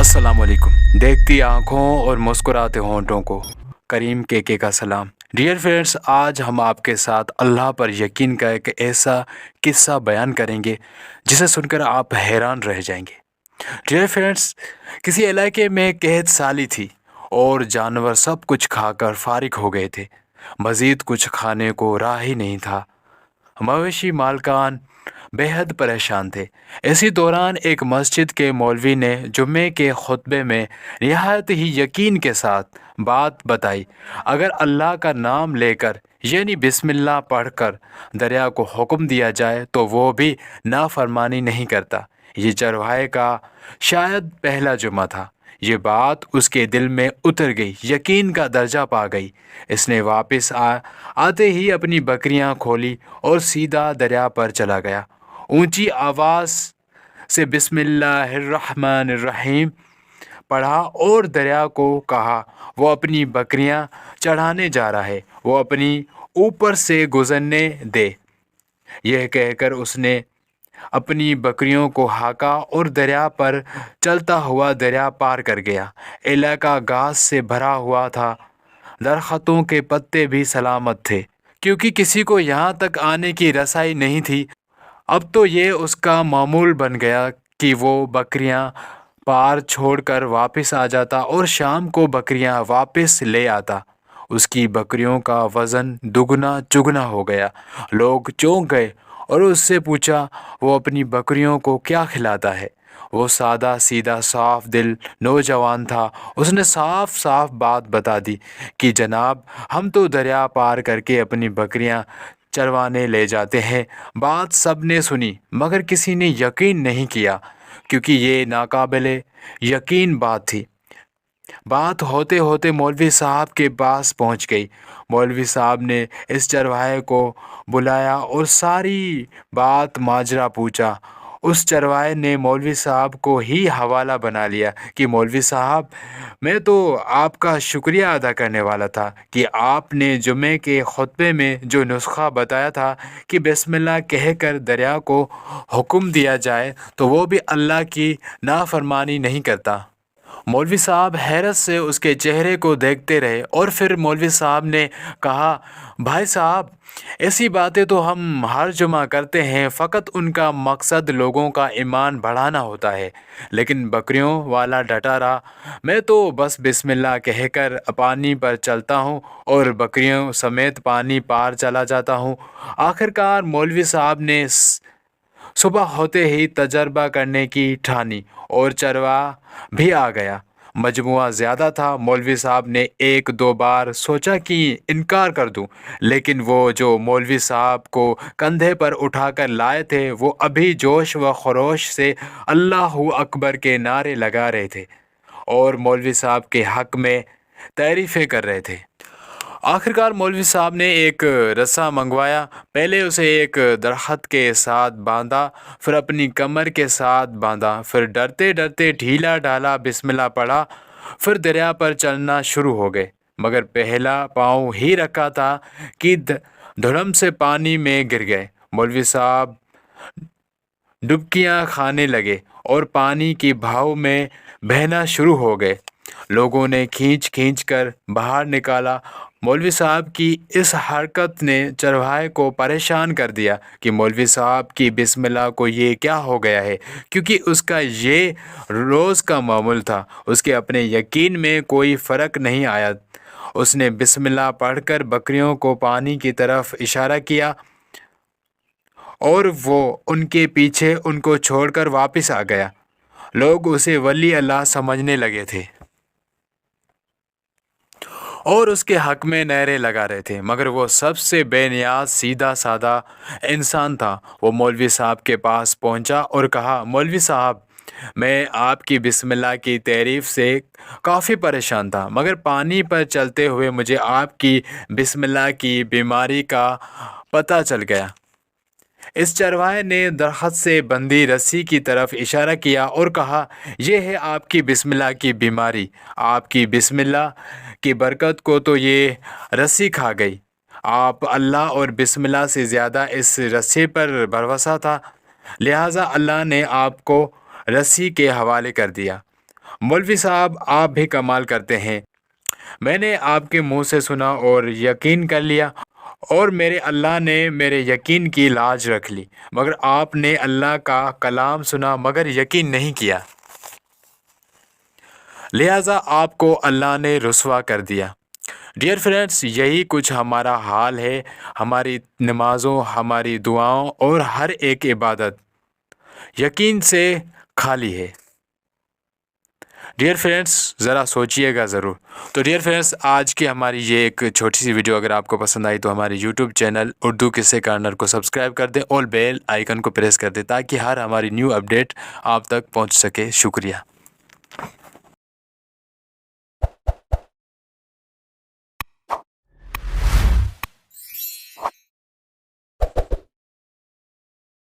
अस्सलाम वालेकुम। देखती आँखों और मुस्कुराते होंठों को करीम के का सलाम। डियर फ्रेंड्स, आज हम आपके साथ अल्लाह पर यकीन का एक ऐसा किस्सा बयान करेंगे जिसे सुनकर आप हैरान रह जाएंगे। डियर फ्रेंड्स, किसी इलाके में कैद साली थी और जानवर सब कुछ खाकर फारिग हो गए थे। मज़ीद कुछ खाने को राह ही नहीं था। मवेशी मालकान बेहद परेशान थे। इसी दौरान एक मस्जिद के मौलवी ने जुम्मे के खुतबे में निहायत ही यकीन के साथ बात बताई। अगर अल्लाह का नाम लेकर यानी बिस्मिल्लाह पढ़कर दरिया को हुक्म दिया जाए तो वो भी नाफरमानी नहीं करता। ये चरवाहे का शायद पहला जुम्मा था। ये बात उसके दिल में उतर गई, यकीन का दर्जा पा गई। इसने वापस आते ही अपनी बकरियां खोली और सीधा दरिया पर चला गया। ऊंची आवाज़ से बिस्मिल्लाहिर्रहमानिर्रहीम पढ़ा और दरिया को कहा वो अपनी बकरियां चढ़ाने जा रहा है, वो अपनी ऊपर से गुजरने दे। यह कहकर उसने अपनी बकरियों को हाका और दरिया पर चलता हुआ दरिया पार कर गया। इलाका घास से भरा हुआ था, दरख्तों के पत्ते भी सलामत थे क्योंकि किसी को यहाँ तक आने की रसाई नहीं थी। अब तो ये उसका मामूल बन गया कि वो बकरियां पार छोड़कर वापस आ जाता और शाम को बकरियां वापस ले आता। उसकी बकरियों का वज़न दुगना चुगना हो गया। लोग चौंक गए और उससे पूछा वो अपनी बकरियों को क्या खिलाता है। वो सादा सीधा साफ दिल नौजवान था। उसने साफ साफ बात बता दी कि जनाब, हम तो दरिया पार करके अपनी बकरियां चरवाने ले जाते हैं। बात सब ने सुनी मगर किसी ने यकीन नहीं किया क्योंकि ये नाकाबिले यकीन बात थी। बात होते होते मौलवी साहब के पास पहुंच गई। मौलवी साहब ने इस चरवाहे को बुलाया और सारी बात माजरा पूछा। उस चरवाहे ने मौलवी साहब को ही हवाला बना लिया कि मौलवी साहब, मैं तो आपका शुक्रिया अदा करने वाला था कि आपने जुमे के खुतबे में जो नुस्खा बताया था कि बिस्मिल्लाह कहकर दरिया को हुक्म दिया जाए तो वो भी अल्लाह की नाफरमानी नहीं करता। मौलवी साहब हैरत से उसके चेहरे को देखते रहे और फिर मौलवी साहब ने कहा, भाई साहब, ऐसी बातें तो हम हर जुमा करते हैं, फ़कत उनका मकसद लोगों का ईमान बढ़ाना होता है। लेकिन बकरियों वाला डटा रहा। मैं तो बस बिस्मिल्लाह कहकर पानी पर चलता हूँ और बकरियों समेत पानी पार चला जाता हूँ। आखिरकार मौलवी साहब ने सुबह होते ही तजर्बा करने की ठानी और चरवा भी आ गया। मजमुआ ज़्यादा था। मौलवी साहब ने एक दो बार सोचा कि इनकार कर दूं, लेकिन वो जो मौलवी साहब को कंधे पर उठाकर लाए थे वो अभी जोश व खरोश से अल्लाहू अकबर के नारे लगा रहे थे और मौलवी साहब के हक़ में तारीफ़ें कर रहे थे। आखिरकार मौलवी साहब ने एक रस्सा मंगवाया। पहले उसे एक दरख्त के साथ बांधा, फिर अपनी कमर के साथ बांधा, फिर डरते डरते ढीला ढाला बिस्मिल्लाह पढ़ा, फिर दरिया पर चलना शुरू हो गए। मगर पहला पाँव ही रखा था कि धड़म से पानी में गिर गए। मौलवी साहब डुबकियां खाने लगे और पानी की बहाव में बहना शुरू हो गए। लोगों ने खींच खींच कर बाहर निकाला। मौलवी साहब की इस हरकत ने चरवाहे को परेशान कर दिया कि मौलवी साहब की बिस्मिल्लाह को ये क्या हो गया है, क्योंकि उसका ये रोज़ का मामूल था। उसके अपने यकीन में कोई फ़र्क नहीं आया। उसने बिस्मिल्लाह पढ़कर बकरियों को पानी की तरफ इशारा किया और वो उनके पीछे उनको छोड़कर वापस आ गया। लोग उसे वली अल्लाह समझने लगे थे और उसके हक़ में नारे लगा रहे थे, मगर वो सबसे बेनियाज सीधा सादा इंसान था। वो मौलवी साहब के पास पहुंचा और कहा, मौलवी साहब, मैं आपकी बिस्मिल्लाह की तारीफ़ से काफ़ी परेशान था, मगर पानी पर चलते हुए मुझे आपकी बिस्मिल्लाह की बीमारी का पता चल गया। इस चरवाहे ने दरख्त से बंधी रस्सी की तरफ इशारा किया और कहा, यह है आपकी बिस्मिल्लाह की बीमारी। आपकी बिस्मिल्लाह की बरकत को तो ये रस्सी खा गई। आप अल्लाह और बिस्मिल्लाह से ज़्यादा इस रस्सी पर भरोसा था, लिहाजा अल्लाह ने आपको रस्सी के हवाले कर दिया। मौलवी साहब आप भी कमाल करते हैं। मैंने आपके मुंह से सुना और यकीन कर लिया, और मेरे अल्लाह ने मेरे यकीन की लाज रख ली, मगर आपने अल्लाह का कलाम सुना मगर यकीन नहीं किया, लिहाजा आपको अल्लाह ने रुसवा कर दिया। डियर फ्रेंड्स, यही कुछ हमारा हाल है। हमारी नमाज़ों, हमारी दुआओं और हर एक इबादत यकीन से खाली है। डियर फ्रेंड्स, ज़रा सोचिएगा ज़रूर। तो डियर फ्रेंड्स, आज की हमारी ये एक छोटी सी वीडियो अगर आपको पसंद आई तो हमारे यूट्यूब चैनल उर्दू किस्से कॉर्नर को सब्सक्राइब कर दें और बेल आइकन को प्रेस कर दें ताकि हर हमारी न्यू अपडेट आप तक पहुंच सके। शुक्रिया।